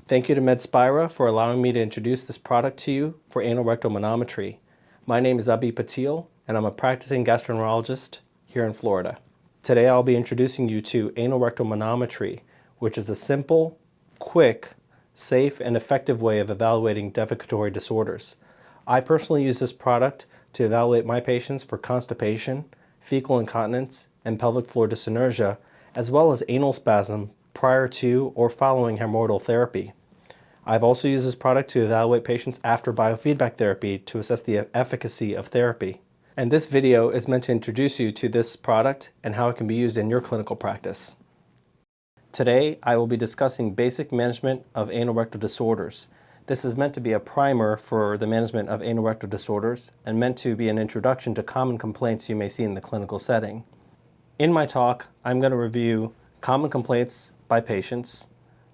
Thank you to Medspira for allowing me to introduce this product to you for anorectal manometry. My name is Abhitabh Patil, and I'm a practicing gastroenterologist here in Florida. Today I'll be introducing you to anorectal manometry, which is a simple, quick, safe, and effective way of evaluating defecatory disorders. I personally use this product to evaluate my patients for constipation, fecal incontinence, and pelvic floor dyssynergia, as well as anal spasm prior to or following hemorrhoidal therapy. I've also used this product to evaluate patients after biofeedback therapy to assess the efficacy of therapy. And this video is meant to introduce you to this product and how it can be used in your clinical practice. Today, I will be discussing basic management of anorectal disorders. This is meant to be a primer for the management of anorectal disorders and meant to be an introduction to common complaints you may see in the clinical setting. In my talk, I'm going to review common complaints by patients.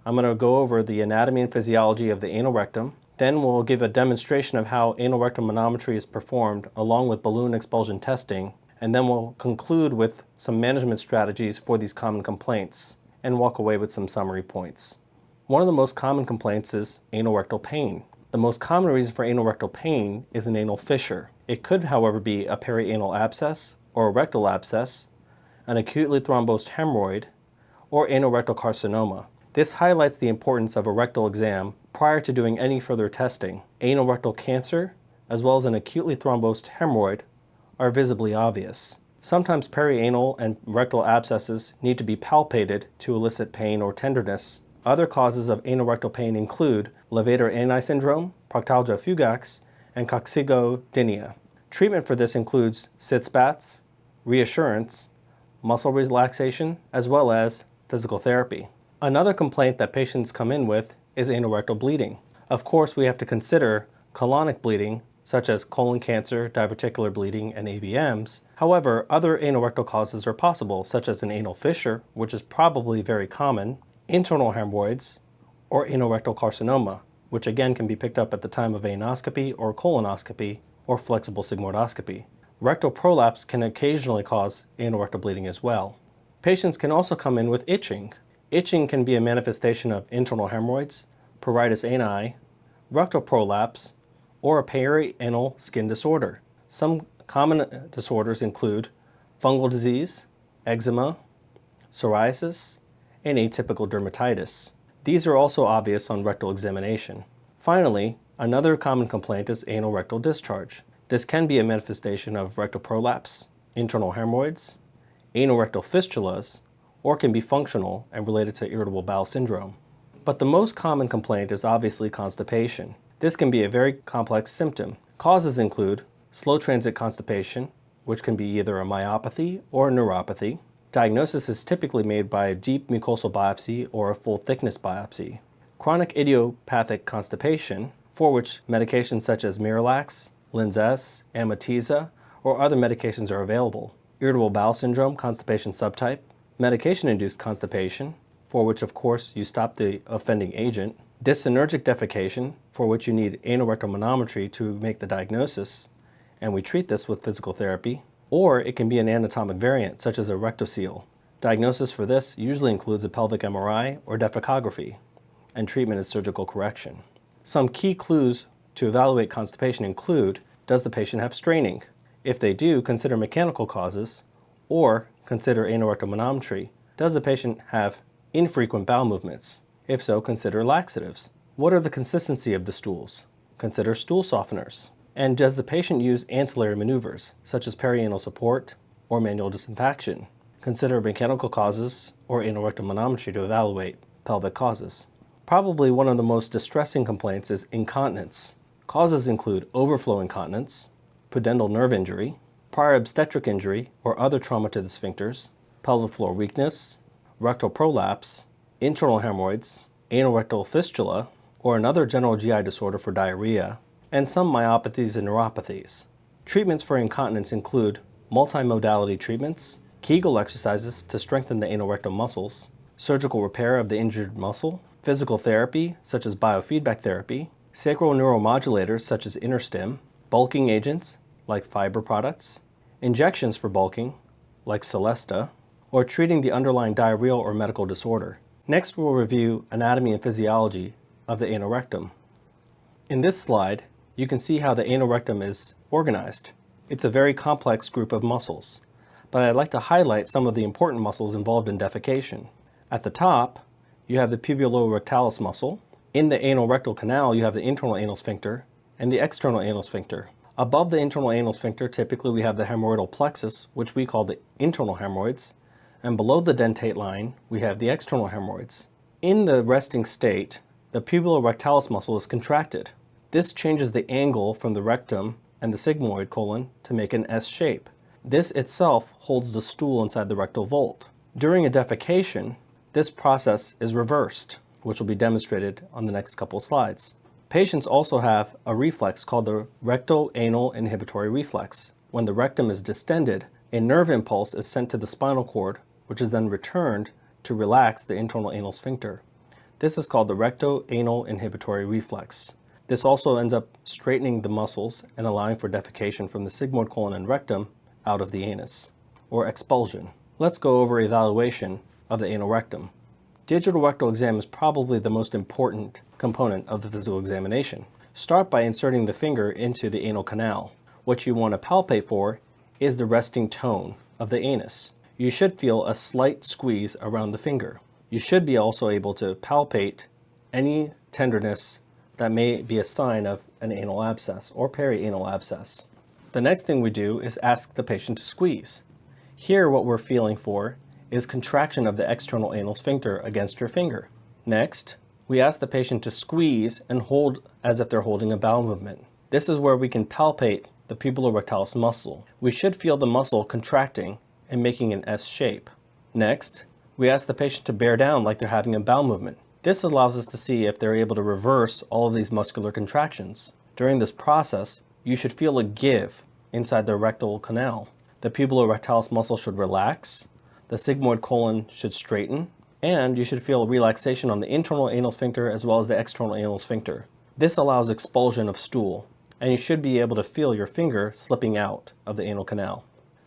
I'm going to go over the anatomy and physiology of the anal rectum. Then we'll give a demonstration of how anal rectal manometry is performed along with balloon expulsion testing. And then we'll conclude with some management strategies for these common complaints and walk away with some summary points. One of the most common complaints is anal rectal pain. The most common reason for anal rectal pain is an anal fissure. It could, however, be a perianal abscess or a rectal abscess, an acutely thrombosed hemorrhoid, or anorectal carcinoma. This highlights the importance of a rectal exam prior to doing any further testing. Anal rectal cancer, as well as an acutely thrombosed hemorrhoid, are visibly obvious. Sometimes perianal and rectal abscesses need to be palpated to elicit pain or tenderness. Other causes of anorectal pain include levator-ani syndrome, proctalgia fugax, and coccygodynia. Treatment for this includes sitz baths, reassurance, muscle relaxation, as well as physical therapy. Another complaint that patients come in with is anorectal bleeding. Of course, we have to consider colonic bleeding, such as colon cancer, diverticular bleeding, and AVMs. However, other anorectal causes are possible, such as an anal fissure, which is probably very common, internal hemorrhoids, or anorectal carcinoma, which again can be picked up at the time of anoscopy or colonoscopy or flexible sigmoidoscopy. Rectal prolapse can occasionally cause anorectal bleeding as well. Patients can also come in with itching. Itching can be a manifestation of internal hemorrhoids, pruritus ani, rectal prolapse, or a perianal skin disorder. Some common disorders include fungal disease, eczema, psoriasis, and atypical dermatitis. These are also obvious on rectal examination. Finally, another common complaint is anal rectal discharge. This can be a manifestation of rectal prolapse, internal hemorrhoids, anal rectal fistulas, or can be functional and related to irritable bowel syndrome. But the most common complaint is obviously constipation. This can be a very complex symptom. Causes include slow transit constipation, which can be either a myopathy or a neuropathy. Diagnosis is typically made by a deep mucosal biopsy or a full thickness biopsy. Chronic idiopathic constipation, for which medications such as Miralax, Linzess, Amitiza, or other medications are available. Irritable bowel syndrome, constipation subtype. Medication-induced constipation, for which of course you stop the offending agent. Dyssynergic defecation, for which you need anorectal manometry to make the diagnosis, and we treat this with physical therapy. Or it can be an anatomic variant, such as a rectocele. Diagnosis for this usually includes a pelvic MRI or defecography, and treatment is surgical correction. Some key clues to evaluate constipation include, does the patient have straining? If they do, consider mechanical causes, or consider anorectal manometry. Does the patient have infrequent bowel movements? If so, consider laxatives. What are the consistency of the stools? Consider stool softeners. And does the patient use ancillary maneuvers, such as perianal support or manual disinfection? Consider mechanical causes or anorectal manometry to evaluate pelvic causes. Probably one of the most distressing complaints is incontinence. Causes include overflow incontinence, pudendal nerve injury, prior obstetric injury or other trauma to the sphincters, pelvic floor weakness, rectal prolapse, internal hemorrhoids, anorectal fistula, or another general GI disorder for diarrhea, and some myopathies and neuropathies. Treatments for incontinence include multimodality treatments, Kegel exercises to strengthen the anorectal muscles, surgical repair of the injured muscle, physical therapy such as biofeedback therapy, sacral neuromodulators such as InterStim, bulking agents like fiber products, injections for bulking like Celesta, or treating the underlying diarrheal or medical disorder. Next, we'll review anatomy and physiology of the anal rectum. In this slide, you can see how the anal rectum is organized. It's a very complex group of muscles, but I'd like to highlight some of the important muscles involved in defecation. At the top, you have the pubulo-rectalis muscle. In the anal rectal canal, you have the internal anal sphincter and the external anal sphincter. Above the internal anal sphincter, typically we have the hemorrhoidal plexus, which we call the internal hemorrhoids, and below the dentate line, we have the external hemorrhoids. In the resting state, the pubulo-rectalis muscle is contracted. This changes the angle from the rectum and the sigmoid colon to make an S shape. This itself holds the stool inside the rectal vault. During a defecation, this process is reversed, which will be demonstrated on the next couple slides. Patients also have a reflex called the recto-anal inhibitory reflex. When the rectum is distended, a nerve impulse is sent to the spinal cord, which is then returned to relax the internal anal sphincter. This is called the recto-anal inhibitory reflex. This also ends up straightening the muscles and allowing for defecation from the sigmoid colon and rectum out of the anus, or expulsion. Let's go over evaluation of the anal rectum. Digital rectal exam is probably the most important component of the physical examination. Start by inserting the finger into the anal canal. What you want to palpate for is the resting tone of the anus. You should feel a slight squeeze around the finger. You should be also able to palpate any tenderness that may be a sign of an anal abscess or perianal abscess. The next thing we do is ask the patient to squeeze. Here what we're feeling for is contraction of the external anal sphincter against your finger. Next, we ask the patient to squeeze and hold as if they're holding a bowel movement. This is where we can palpate the pubulo-rectalis muscle. We should feel the muscle contracting and making an S shape. Next, we ask the patient to bear down like they're having a bowel movement. This allows us to see if they're able to reverse all of these muscular contractions. During this process, you should feel a give inside the rectal canal. The pubulo-rectalis muscle should relax, the sigmoid colon should straighten, and you should feel relaxation on the internal anal sphincter as well as the external anal sphincter. This allows expulsion of stool, and you should be able to feel your finger slipping out of the anal canal.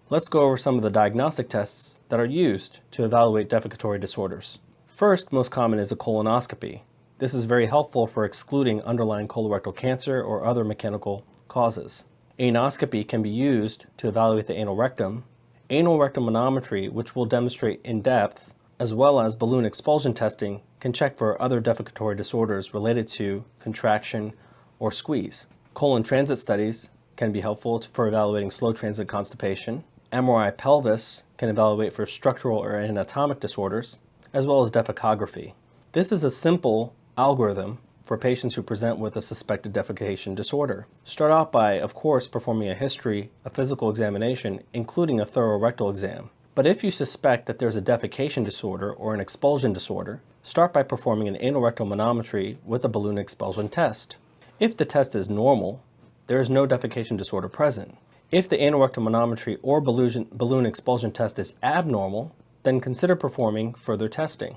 Let's go over some of the diagnostic tests that are used to evaluate defecatory disorders. First, most common is a colonoscopy. This is very helpful for excluding underlying colorectal cancer or other mechanical causes. Anoscopy can be used to evaluate the anal rectum. Anal rectum manometry, which we'll demonstrate in depth, as well as balloon expulsion testing, can check for other defecatory disorders related to contraction or squeeze. Colon transit studies can be helpful for evaluating slow transit constipation. MRI pelvis can evaluate for structural or anatomic disorders, as well as defecography. This is a simple algorithm for patients who present with a suspected defecation disorder. Start out by, of course, performing a history, a physical examination, including a thorough rectal exam. But if you suspect that there's a defecation disorder or an expulsion disorder, start by performing an anorectal manometry with a balloon expulsion test. If the test is normal, there is no defecation disorder present. If the anorectal manometry or balloon expulsion test is abnormal, then consider performing further testing.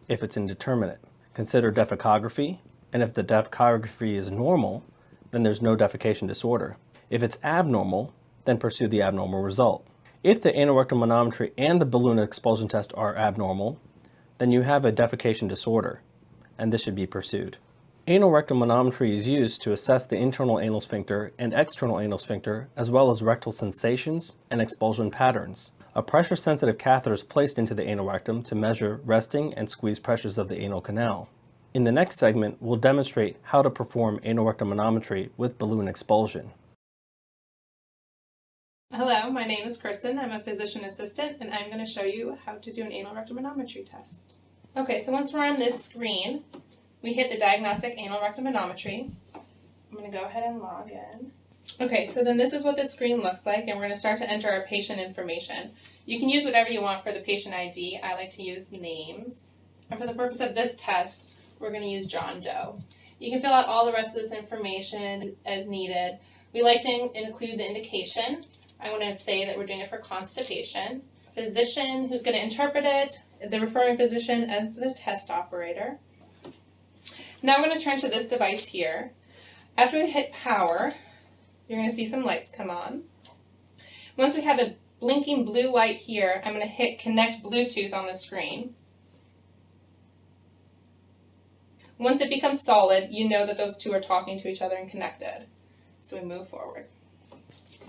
If it's indeterminate, consider defecography, and if the defecography is normal, then there's no defecation disorder. If it's abnormal, then pursue the abnormal result. If the anorectal manometry and the balloon expulsion test are abnormal, then you have a defecation disorder, and this should be pursued. Anal rectal manometry is used to assess the internal anal sphincter and external anal sphincter, as well as rectal sensations and expulsion patterns. A pressure-sensitive catheter is placed into the anal rectum to measure resting and squeeze pressures of the anal canal. In the next segment, we'll demonstrate how to perform anal rectal manometry with balloon expulsion. Hello, my name is Kristen. I'm a physician assistant, and I'm going to show you how to do an anal rectal manometry test. Okay, so once we're on this screen, we hit the Diagnostic Anal Rectal Manometry. I'm going to go ahead and log in. Okay, so then this is what the screen looks like, and we're going to start to enter our patient information. You can use whatever you want for the patient ID. I like to use names. And for the purpose of this test, we're going to use John Doe. You can fill out all the rest of this information as needed. We like to include the indication. I want to say that we're doing it for constipation. Physician who's going to interpret it, the referring physician, and the test operator. Now we're going to turn to this device here. After we hit power, you're going to see some lights come on. Once we have a blinking blue light here, I'm going to hit connect Bluetooth on the screen. Once it becomes solid, you know that those two are talking to each other and connected. So we move forward.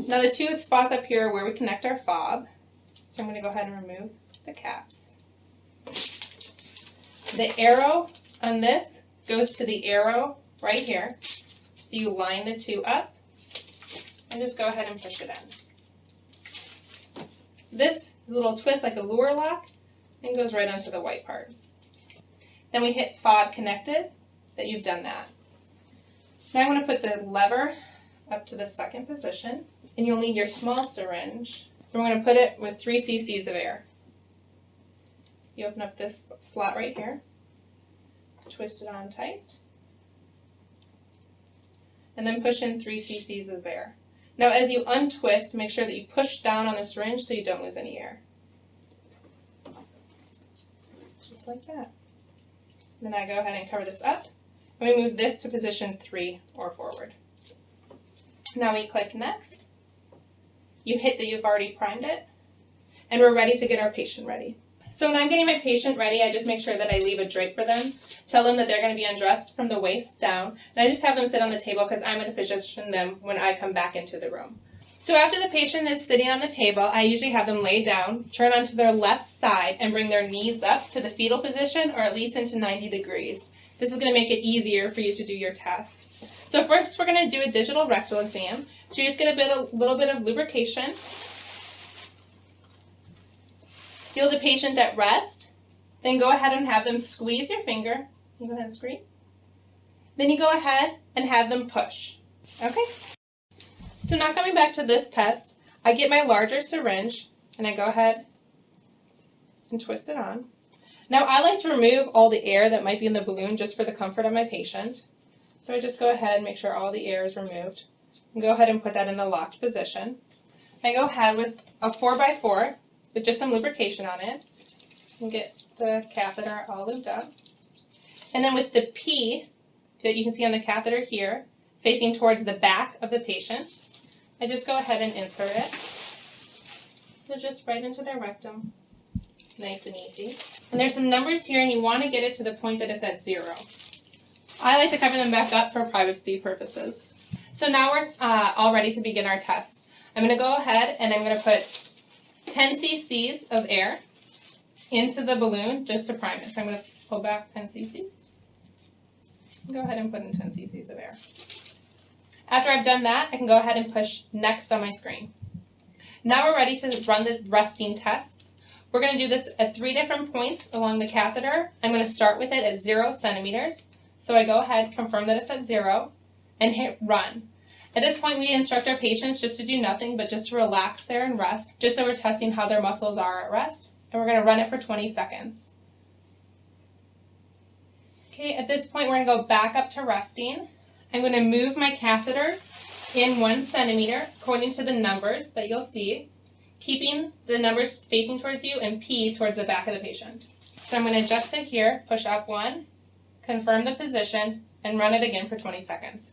Now the two spots up here are where we connect our fob. So I'm going to go ahead and remove the caps. The arrow on this goes to the arrow right here. So you line the two up and just go ahead and push it in. This is a little twist like a lure lock and goes right onto the white part. Then we hit fob connected, that you've done that. Now I'm going to put the lever up to the second position, and you'll need your small syringe. We're going to put it with 3 cc's of air. You open up this slot right here, twist it on tight, and then push in 3 cc's of air. Now as you untwist, make sure that you push down on the syringe so you don't lose any air. Just like that. Then I go ahead and cover this up, and we move this to position 3 or forward. Now we click next. You hit that you've already primed it, and we're ready to get our patient ready. So when I'm getting my patient ready, I just make sure that I leave a drape for them, tell them that they're going to be undressed from the waist down, and I just have them sit on the table because I'm going to position them when I come back into the room. So after the patient is sitting on the table, I usually have them lay down, turn onto their left side, and bring their knees up to the fetal position or at least into 90 degrees. This is going to make it easier for you to do your test. So first we're going to do a digital rectal exam. So you just get a little bit of lubrication. Feel the patient at rest. Then go ahead and have them squeeze your finger. You go ahead and squeeze. Then you go ahead and have them push. Okay? So now coming back to this test, I get my larger syringe and I go ahead and twist it on. Now I like to remove all the air that might be in the balloon just for the comfort of my patient. So I just go ahead and make sure all the air is removed. And go ahead and put that in the locked position. I go ahead with a 4x4 with just some lubrication on it and get the catheter all lubed up. And then with the P that you can see on the catheter here, facing towards the back of the patient, I just go ahead and insert it. So just right into their rectum, nice and easy. And there's some numbers here and you want to get it to the point that it's at 0. I like to cover them back up for privacy purposes. So now we're all ready to begin our test. I'm going to go ahead and I'm going to put 10 cc's of air into the balloon just to prime it. So I'm going to pull back 10 cc's. Go ahead and put in 10 cc's of air. After I've done that, I can go ahead and push next on my screen. Now we're ready to run the resting tests. We're going to do this at 3 different points along the catheter. I'm going to start with it at 0 centimeters. So I go ahead, confirm that it's at 0, and hit run. At this point, we instruct our patients just to do nothing but just to relax there and rest, just so we're testing how their muscles are at rest. And we're going to run it for 20 seconds. Okay, at this point, we're going to go back up to resting. I'm going to move my catheter in 1 centimeter according to the numbers that you'll see, keeping the numbers facing towards you and P towards the back of the patient. So I'm going to adjust it here, push up 1, confirm the position, and run it again for 20 seconds.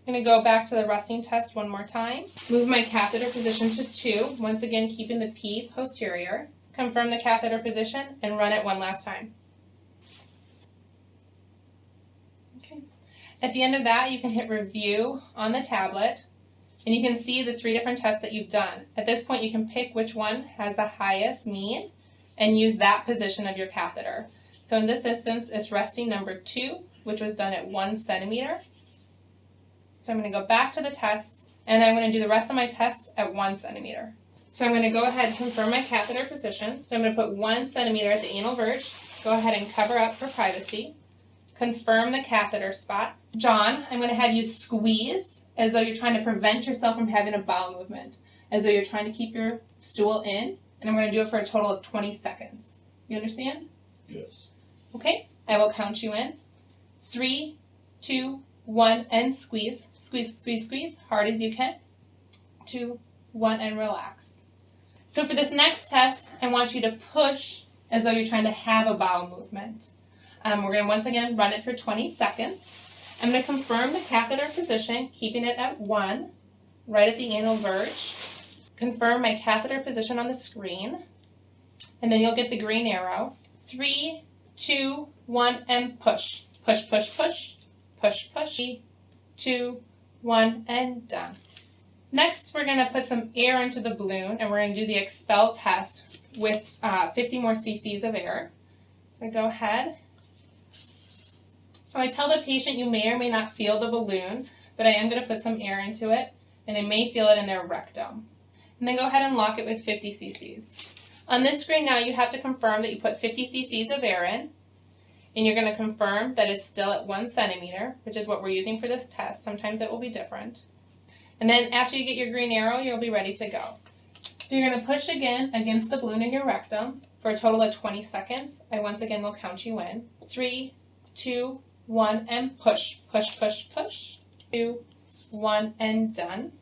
I'm going to go back to the resting test one more time. Move my catheter position to 2, once again keeping the P posterior. Confirm the catheter position and run it one last time. Okay. At the end of that, you can hit review on the tablet and you can see the 3 different tests that you've done. At this point, you can pick which one has the highest mean and use that position of your catheter. So in this instance, it's resting number 2, which was done at 1 centimeter. So I'm going to go back to the tests, and I'm going to do the rest of my tests at 1 centimeter. So I'm going to go ahead and confirm my catheter position. So I'm going to put 1 centimeter at the anal verge. Go ahead and cover up for privacy. Confirm the catheter spot. John, I'm going to have you squeeze as though you're trying to prevent yourself from having a bowel movement, as though you're trying to keep your stool in, and I'm going to do it for a total of 20 seconds. You understand? Yes. Okay, I will count you in. 3, 2, 1, and squeeze. Squeeze, squeeze, squeeze, hard as you can. 2, 1, and relax. So for this next test, I want you to push as though you're trying to have a bowel movement. We're going to once again run it for 20 seconds. I'm going to confirm the catheter position, keeping it at 1, right at the anal verge. Confirm my catheter position on the screen, and then you'll get the green arrow. 3, 2, 1, and push. Push, push, push, push, push. 3, 2, 1, and done. Next, we're going to put some air into the balloon, and we're going to do the expel test with 50 more cc's of air. So go ahead. So I tell the patient you may or may not feel the balloon, but I am going to put some air into it, and they may feel it in their rectum. And then go ahead and lock it with 50 cc's. On this screen now, you have to confirm that you put 50 cc's of air in, and you're going to confirm that it's still at 1 centimeter, which is what we're using for this test. Sometimes it will be different. And then after you get your green arrow, you'll be ready to go. So you're going to push again against the balloon in your rectum for a total of 20 seconds. I once again will count you in. 3, 2, 1, and push. Push, push, push. 2, 1, and done.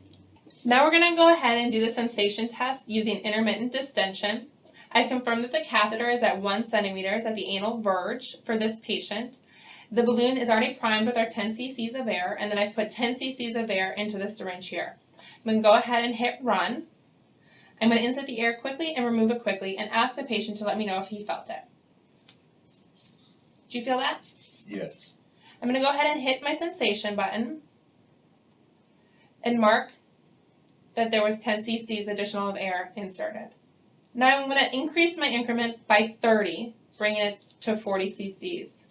Now we're going to go ahead and do the sensation test using intermittent distension. I've confirmed that the catheter is at 1 centimeter at the anal verge for this patient. The balloon is already primed with our 10 cc's of air, and then I've put 10 cc's of air into the syringe here. I'm going to go ahead and hit run. I'm going to insert the air quickly and remove it quickly and ask the patient to let me know if he felt it. Did you feel that? Yes. I'm going to go ahead and hit my sensation button and mark that there was 10 cc's additional of air inserted. Now I'm going to increase my increment by 30, bringing it to 40 cc's.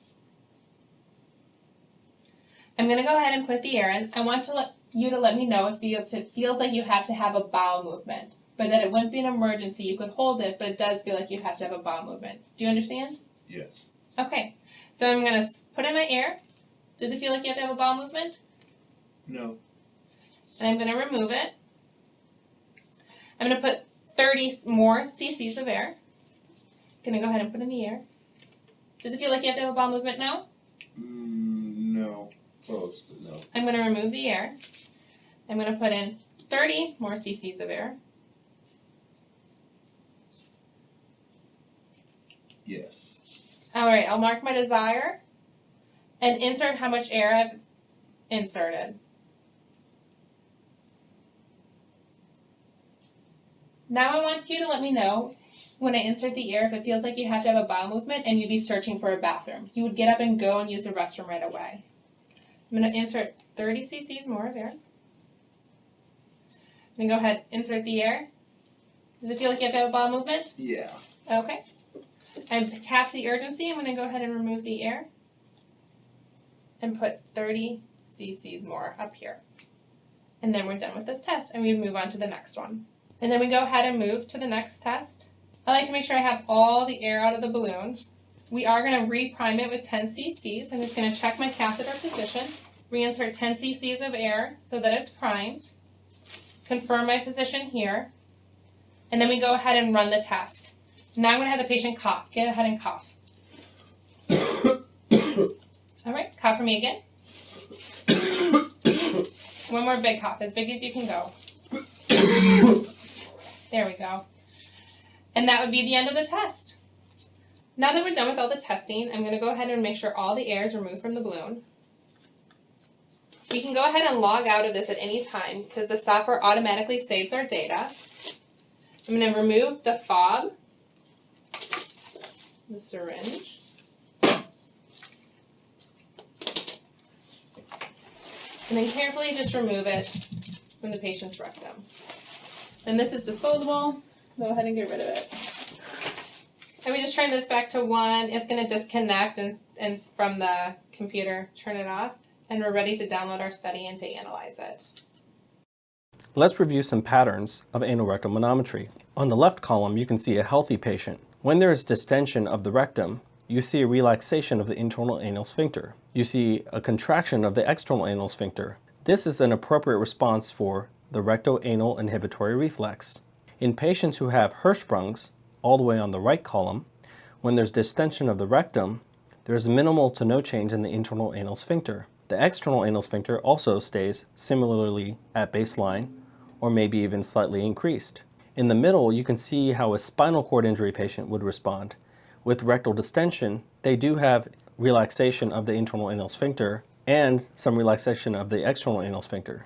I'm going to go ahead and put the air in. I want you to let me know if it feels like you have to have a bowel movement, but that it wouldn't be an emergency. You could hold it, but it does feel like you have to have a bowel movement. Do you understand? Yes. Okay. So I'm going to put in my air. Does it feel like you have to have a bowel movement? No. And I'm going to remove it. I'm going to put 30 more cc's of air. I'm going to go ahead and put in the air. Does it feel like you have to have a bowel movement now? No. Close, but no. I'm going to remove the air. I'm going to put in 30 more cc's of air. Yes. All right, I'll mark my desire and insert how much air I've inserted. Now I want you to let me know when I insert the air if it feels like you have to have a bowel movement and you'd be searching for a bathroom. You would get up and go and use the restroom right away. I'm going to insert 30 cc's more of air. I'm going to go ahead and insert the air. Does it feel like you have to have a bowel movement? Yeah. Okay. I tap the urgency. I'm going to go ahead and remove the air and put 30 cc's more up here. And then we're done with this test and we move on to the next one. And then we go ahead and move to the next test. I like to make sure I have all the air out of the balloon. We are going to reprime it with 10 cc's. I'm just going to check my catheter position, reinsert 10 cc's of air so that it's primed, confirm my position here, and then we go ahead and run the test. Now I'm going to have the patient cough. Go ahead and cough. All right, cough for me again. One more big cough, as big as you can go. There we go. And that would be the end of the test. Now that we're done with all the testing, I'm going to go ahead and make sure all the air is removed from the balloon. We can go ahead and log out of this at any time because the software automatically saves our data. I'm going to remove the fob, the syringe, and then carefully just remove it from the patient's rectum. And this is disposable. Go ahead and get rid of it. And we just turn this back to 1. It's going to disconnect and from the computer, turn it off, and we're ready to download our study and to analyze it. Let's review some patterns of anorectal manometry. On the left column, you can see a healthy patient. When there is distension of the rectum, you see a relaxation of the internal anal sphincter. You see a contraction of the external anal sphincter. This is an appropriate response for the recto-anal inhibitory reflex. In patients who have Hirschsprungs, all the way on the right column, when there's distension of the rectum, there's minimal to no change in the internal anal sphincter. The external anal sphincter also stays similarly at baseline, or maybe even slightly increased. In the middle, you can see how a spinal cord injury patient would respond. With rectal distension, they do have relaxation of the internal anal sphincter and some relaxation of the external anal sphincter.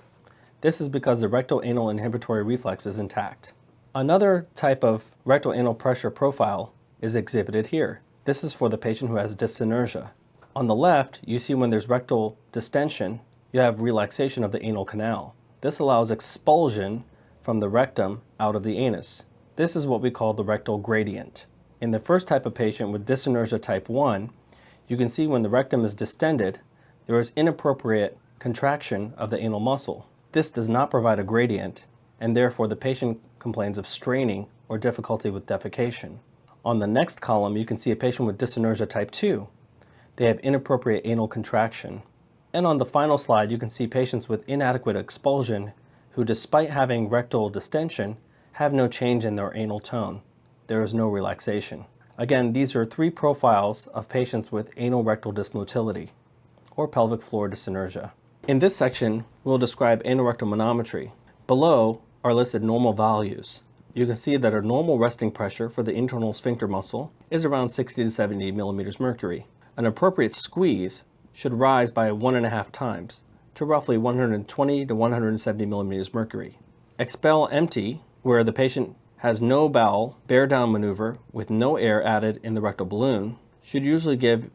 This is because the recto-anal inhibitory reflex is intact. Another type of rectal anal pressure profile is exhibited here. This is for the patient who has dyssynergia. On the left, you see when there's rectal distension, you have relaxation of the anal canal. This allows expulsion from the rectum out of the anus. This is what we call the rectal gradient. In the first type of patient with dyssynergia type 1, you can see when the rectum is distended, there is inappropriate contraction of the anal muscle. This does not provide a gradient, and therefore the patient complains of straining or difficulty with defecation. On the next column, you can see a patient with dyssynergia type 2. They have inappropriate anal contraction. And on the final slide, you can see patients with inadequate expulsion who, despite having rectal distension, have no change in their anal tone. There is no relaxation. Again, these are 3 profiles of patients with anal rectal dysmotility, or pelvic floor dyssynergia. In this section, we'll describe anorectal manometry. Below are listed normal values. You can see that a normal resting pressure for the internal sphincter muscle is around 60 to 70 millimeters mercury. An appropriate squeeze should rise by 1.5 times to roughly 120 to 170 millimeters mercury. Expel empty, where the patient has no bowel, bear down maneuver with no air added in the rectal balloon, should usually give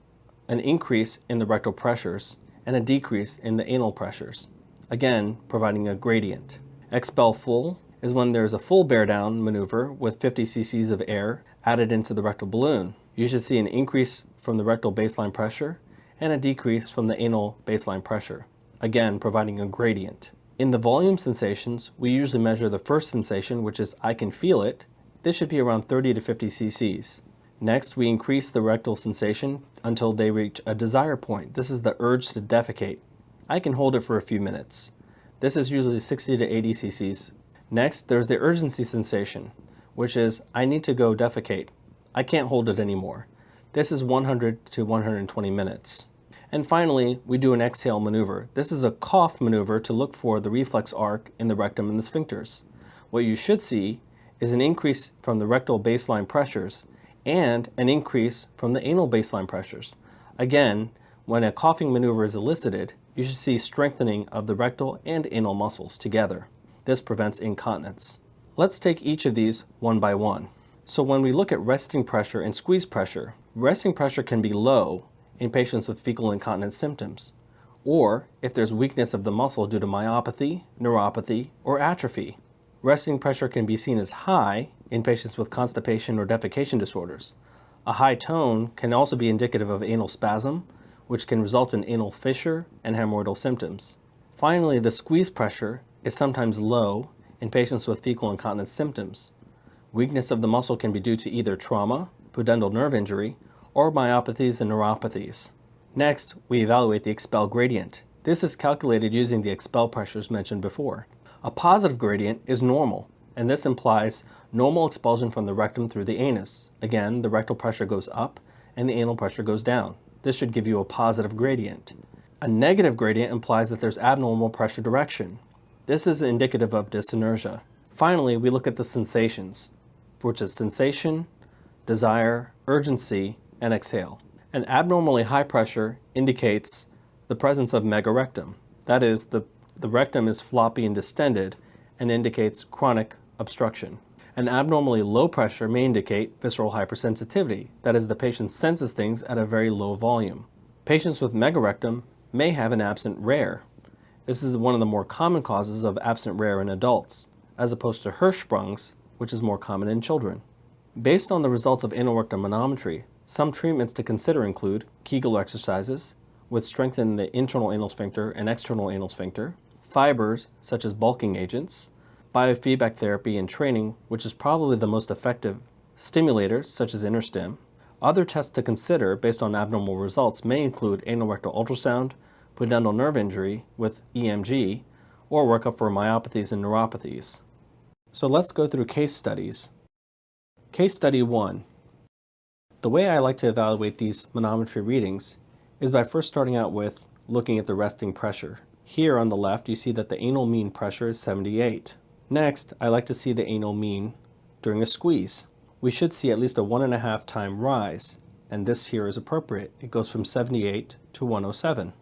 an increase in the rectal pressures and a decrease in the anal pressures, again providing a gradient. Expel full is when there's a full bear down maneuver with 50 cc's of air added into the rectal balloon. You should see an increase from the rectal baseline pressure and a decrease from the anal baseline pressure, again providing a gradient. In the volume sensations, we usually measure the first sensation, which is I can feel it. This should be around 30 to 50 cc's. Next, we increase the rectal sensation until they reach a desire point. This is the urge to defecate. I can hold it for a few minutes. This is usually 60 to 80 cc's. Next, there's the urgency sensation, which is I need to go defecate. I can't hold it anymore. This is 100 to 120 minutes. And finally, we do an exhale maneuver. This is a cough maneuver to look for the reflex arc in the rectum and the sphincters. What you should see is an increase from the rectal baseline pressures and an increase from the anal baseline pressures. Again, when a coughing maneuver is elicited, you should see strengthening of the rectal and anal muscles together. This prevents incontinence. Let's take each of these one by one. So when we look at resting pressure and squeeze pressure, resting pressure can be low in patients with fecal incontinence symptoms, or if there's weakness of the muscle due to myopathy, neuropathy, or atrophy. Resting pressure can be seen as high in patients with constipation or defecation disorders. A high tone can also be indicative of anal spasm, which can result in anal fissure and hemorrhoidal symptoms. Finally, the squeeze pressure is sometimes low in patients with fecal incontinence symptoms. Weakness of the muscle can be due to either trauma, pudendal nerve injury, or myopathies and neuropathies. Next, we evaluate the expel gradient. This is calculated using the expel pressures mentioned before. A positive gradient is normal, and this implies normal expulsion from the rectum through the anus. Again, the rectal pressure goes up and the anal pressure goes down. This should give you a positive gradient. A negative gradient implies that there's abnormal pressure direction. This is indicative of dyssynergia. Finally, we look at the sensations, which is sensation, desire, urgency, and exhale. An abnormally high pressure indicates the presence of megarectum. That is, the rectum is floppy and distended and indicates chronic obstruction. An abnormally low pressure may indicate visceral hypersensitivity. That is, the patient senses things at a very low volume. Patients with megarectum may have an absent rare. This is one of the more common causes of absent rare in adults, as opposed to Hirschsprung's, which is more common in children. Based on the results of anorectal manometry, some treatments to consider include Kegel exercises, which strengthen the internal anal sphincter and external anal sphincter, fibers such as bulking agents, biofeedback therapy and training, which is probably the most effective, stimulators such as InterStim. Other tests to consider based on abnormal results may include anorectal ultrasound, pudendal nerve injury with EMG, or workup for myopathies and neuropathies. So let's go through case studies. Case study 1. The way I like to evaluate these manometry readings is by first starting out with looking at the resting pressure. Here on the left, you see that the anal mean pressure is 78. Next, I like to see the anal mean during a squeeze. We should see at least a 1.5 time rise, and this here is appropriate. It goes from 78 to 107.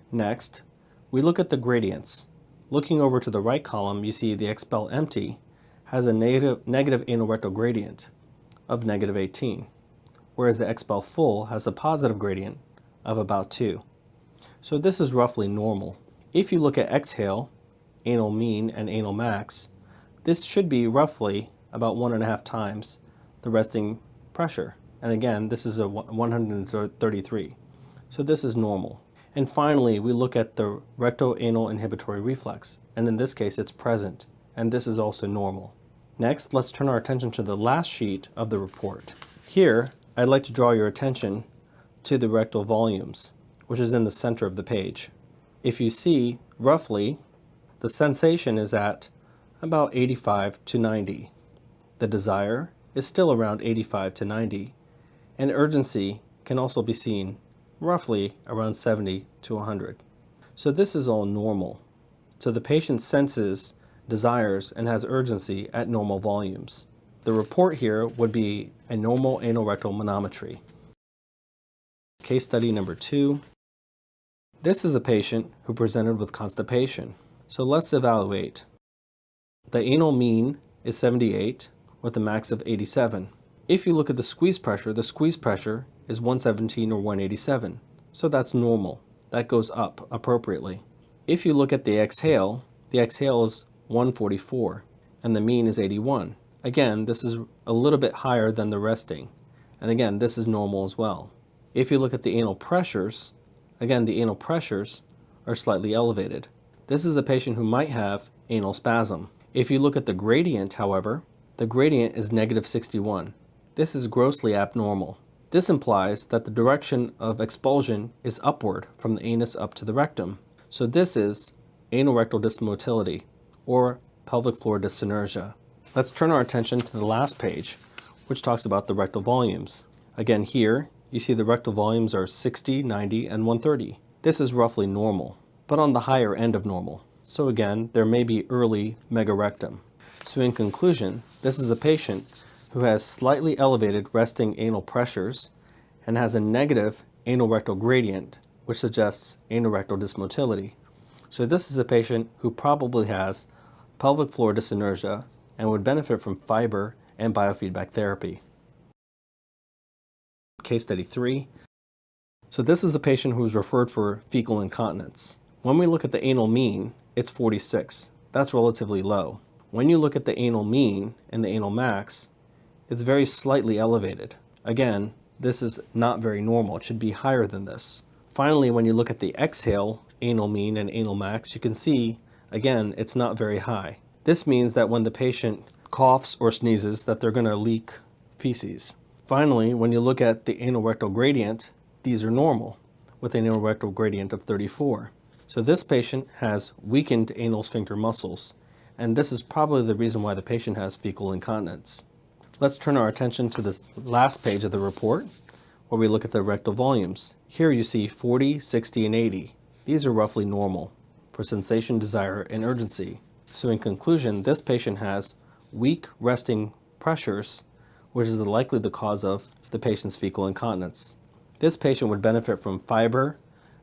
Next, we look at the gradients. Looking over to the right column, you see the expel empty has a negative anorectal gradient of -18. whereas the expel full has a positive gradient of about 2. So this is roughly normal. If you look at exhale, anal mean and anal max, this should be roughly about 1.5 times the resting pressure. And again, this is a 133. So this is normal. And finally, we look at the rectoanal inhibitory reflex, and in this case it's present, and this is also normal. Next, let's turn our attention to the last sheet of the report. Here, I'd like to draw your attention to the rectal volumes, which is in the center of the page. If you see, roughly, the sensation is at about 85 to 90. The desire is still around 85 to 90, and urgency can also be seen roughly around 70 to 100. So this is all normal. So the patient senses, desires, and has urgency at normal volumes. The report here would be a normal anorectal manometry. Case study number 2. This is a patient who presented with constipation. So let's evaluate. The anal mean is 78 with a max of 87. If you look at the squeeze pressure is 117 or 187. So that's normal. That goes up appropriately. If you look at the exhale is 144 and the mean is 81. Again, this is a little bit higher than the resting. And again, this is normal as well. If you look at the anal pressures, again, the anal pressures are slightly elevated. This is a patient who might have anal spasm. If you look at the gradient, however, the gradient is -61. This is grossly abnormal. This implies that the direction of expulsion is upward from the anus up to the rectum. So this is anorectal dysmotility, or pelvic floor dyssynergia. Let's turn our attention to the last page, which talks about the rectal volumes. Again, here, you see the rectal volumes are 60, 90, and 130. This is roughly normal, but on the higher end of normal. So again, there may be early megarectum. So in conclusion, this is a patient who has slightly elevated resting anal pressures and has a negative anorectal gradient, which suggests anorectal dysmotility. So this is a patient who probably has pelvic floor dyssynergia and would benefit from fiber and biofeedback therapy. Case study 3. So this is a patient who was referred for fecal incontinence. When we look at the anal mean, it's 46. That's relatively low. When you look at the anal mean and the anal max, it's very slightly elevated. Again, this is not very normal. It should be higher than this. Finally, when you look at the exhale, anal mean and anal max, you can see, again, it's not very high. This means that when the patient coughs or sneezes, that they're going to leak feces. Finally, when you look at the anorectal gradient, these are normal, with an anorectal gradient of 34. So this patient has weakened anal sphincter muscles, and this is probably the reason why the patient has fecal incontinence. Let's turn our attention to this last page of the report, where we look at the rectal volumes. Here you see 40, 60, and 80. These are roughly normal for sensation, desire, and urgency. So in conclusion, this patient has weak resting pressures, which is likely the cause of the patient's fecal incontinence. This patient would benefit from fiber,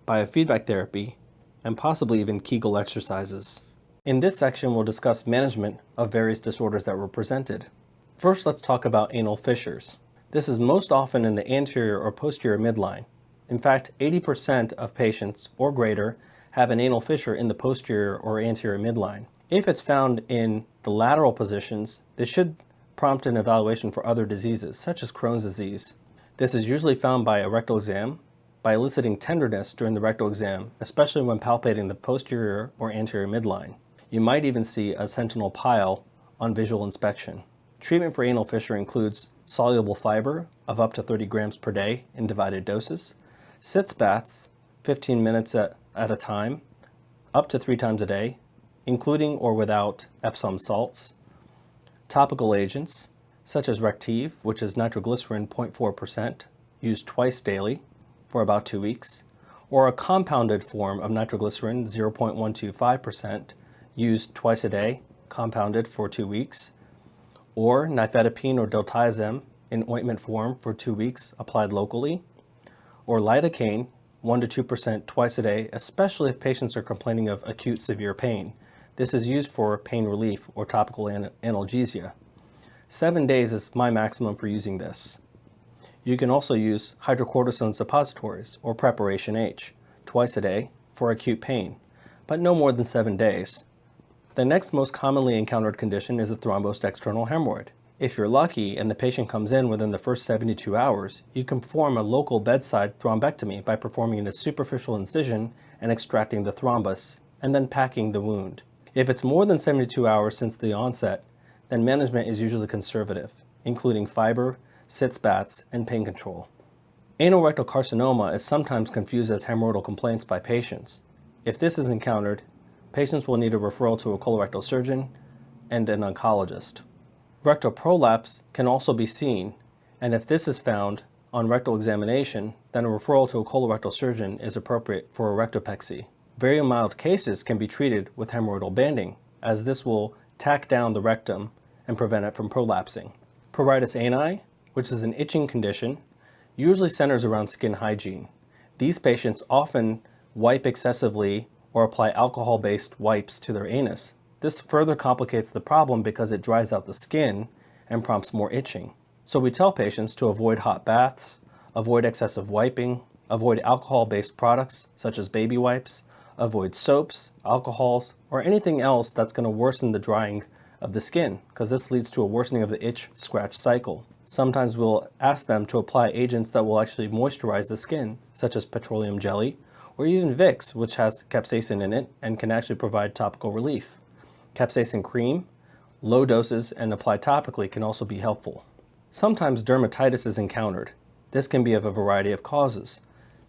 biofeedback therapy, and possibly even Kegel exercises. In this section, we'll discuss management of various disorders that were presented. First, let's talk about anal fissures. This is most often in the anterior or posterior midline. In fact, 80% of patients or greater have an anal fissure in the posterior or anterior midline. If it's found in the lateral positions, this should prompt an evaluation for other diseases, such as Crohn's disease. This is usually found by a rectal exam, by eliciting tenderness during the rectal exam, especially when palpating the posterior or anterior midline. You might even see a sentinel pile on visual inspection. Treatment for anal fissure includes soluble fiber of up to 30 grams per day in divided doses, sitz baths 15 minutes at a time, up to 3 times a day, including or without Epsom salts, topical agents such as Rective, which is nitroglycerin 0.4%, used twice daily for about 2 weeks, or a compounded form of nitroglycerin 0.125%, used twice a day, compounded for 2 weeks, or nifedipine or diltiazem in ointment form for 2 weeks, applied locally, or lidocaine 1 to 2% twice a day, especially if patients are complaining of acute severe pain. This is used for pain relief or topical analgesia. 7 days is my maximum for using this. You can also use hydrocortisone suppositories, or Preparation H, twice a day for acute pain, but no more than 7 days. The next most commonly encountered condition is a thrombosed external hemorrhoid. If you're lucky and the patient comes in within the first 72 hours, you can perform a local bedside thrombectomy by performing a superficial incision and extracting the thrombus, and then packing the wound. If it's more than 72 hours since the onset, then management is usually conservative, including fiber, sitz baths, and pain control. Anorectal carcinoma is sometimes confused as hemorrhoidal complaints by patients. If this is encountered, patients will need a referral to a colorectal surgeon and an oncologist. Rectal prolapse can also be seen, and if this is found on rectal examination, then a referral to a colorectal surgeon is appropriate for a rectopexy. Very mild cases can be treated with hemorrhoidal banding, as this will tack down the rectum and prevent it from prolapsing. Pruritus ani, which is an itching condition, usually centers around skin hygiene. These patients often wipe excessively or apply alcohol-based wipes to their anus. This further complicates the problem because it dries out the skin and prompts more itching. So we tell patients to avoid hot baths, avoid excessive wiping, avoid alcohol-based products such as baby wipes, avoid soaps, alcohols, or anything else that's going to worsen the drying of the skin, because this leads to a worsening of the itch-scratch cycle. Sometimes we'll ask them to apply agents that will actually moisturize the skin, such as petroleum jelly, or even Vicks, which has capsaicin in it and can actually provide topical relief. Capsaicin cream, low doses and applied topically, can also be helpful. Sometimes dermatitis is encountered. This can be of a variety of causes.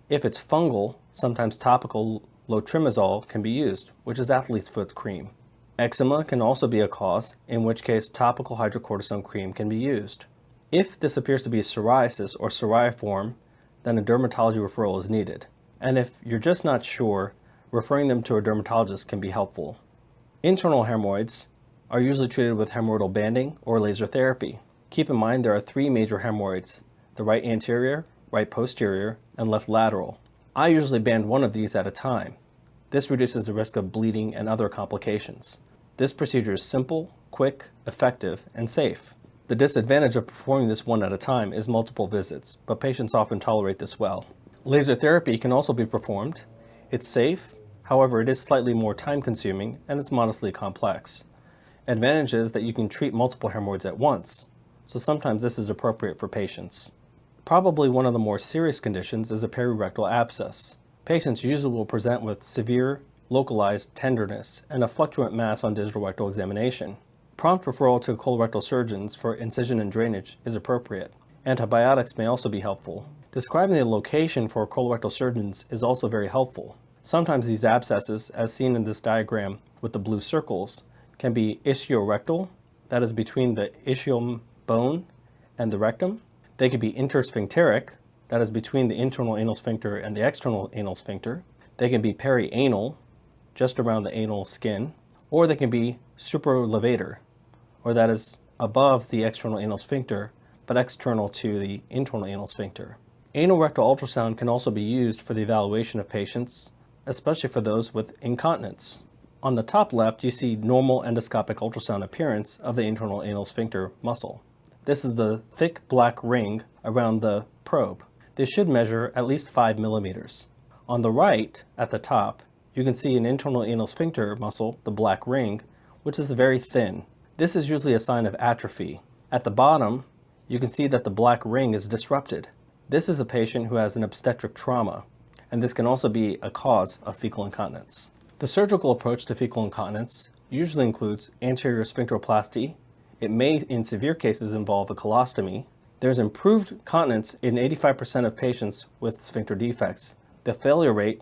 If it's fungal, sometimes topical lotrimazole can be used, which is athlete's foot cream. Eczema can also be a cause, in which case topical hydrocortisone cream can be used. If this appears to be psoriasis or psoriform, then a dermatology referral is needed. And if you're just not sure, referring them to a dermatologist can be helpful. Internal hemorrhoids are usually treated with hemorrhoidal banding or laser therapy. Keep in mind there are 3 major hemorrhoids: the right anterior, right posterior, and left lateral. I usually band one of these at a time. This reduces the risk of bleeding and other complications. This procedure is simple, quick, effective, and safe. The disadvantage of performing this one at a time is multiple visits, but patients often tolerate this well. Laser therapy can also be performed. It's safe, however it is slightly more time-consuming and it's modestly complex. Advantage is that you can treat multiple hemorrhoids at once, so sometimes this is appropriate for patients. Probably one of the more serious conditions is a perirectal abscess. Patients usually will present with severe, localized tenderness and a fluctuant mass on digital rectal examination. Prompt referral to colorectal surgeons for incision and drainage is appropriate. Antibiotics may also be helpful. Describing the location for colorectal surgeons is also very helpful. Sometimes these abscesses, as seen in this diagram with the blue circles, can be ischiorectal, that is between the ischium bone and the rectum. They could be intersphincteric, that is between the internal anal sphincter and the external anal sphincter. They can be perianal, just around the anal skin, or they can be supralevator, or that is above the external anal sphincter, but external to the internal anal sphincter. Anal rectal ultrasound can also be used for the evaluation of patients, especially for those with incontinence. On the top left, you see normal endoscopic ultrasound appearance of the internal anal sphincter muscle. This is the thick black ring around the probe. This should measure at least 5 millimeters. On the right, at the top, you can see an internal anal sphincter muscle, the black ring, which is very thin. This is usually a sign of atrophy. At the bottom, you can see that the black ring is disrupted. This is a patient who has an obstetric trauma, and this can also be a cause of fecal incontinence. The surgical approach to fecal incontinence usually includes anterior sphincteroplasty. It may, in severe cases, involve a colostomy. There's improved continence in 85% of patients with sphincter defects. The failure rate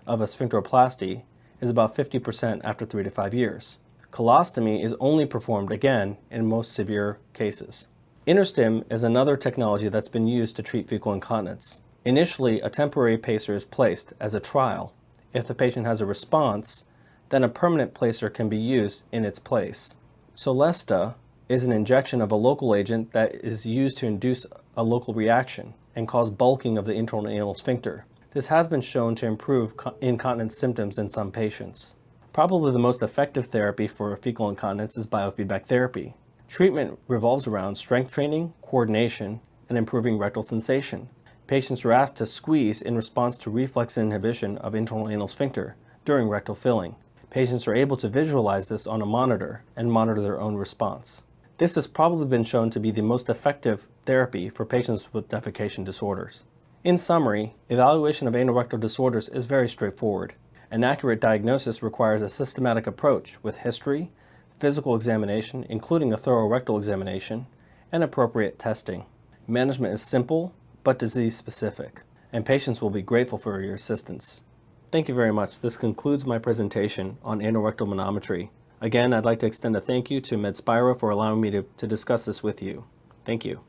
of a sphincteroplasty is about 50% after 3 to 5 years. Colostomy is only performed again in most severe cases. InterStim is another technology that's been used to treat fecal incontinence. Initially, a temporary pacer is placed as a trial. If the patient has a response, then a permanent placer can be used in its place. Solesta is an injection of a local agent that is used to induce a local reaction and cause bulking of the internal anal sphincter. This has been shown to improve incontinence symptoms in some patients. Probably the most effective therapy for fecal incontinence is biofeedback therapy. Treatment revolves around strength training, coordination, and improving rectal sensation. Patients are asked to squeeze in response to reflex inhibition of internal anal sphincter during rectal filling. Patients are able to visualize this on a monitor and monitor their own response. This has probably been shown to be the most effective therapy for patients with defecation disorders. In summary, evaluation of anorectal disorders is very straightforward. An accurate diagnosis requires a systematic approach with history, physical examination, including a thorough rectal examination, and appropriate testing. Management is simple but disease-specific, and patients will be grateful for your assistance. Thank you very much. This concludes my presentation on anorectal manometry. Again, I'd like to extend a thank you to Medspira for allowing me to discuss this with you. Thank you.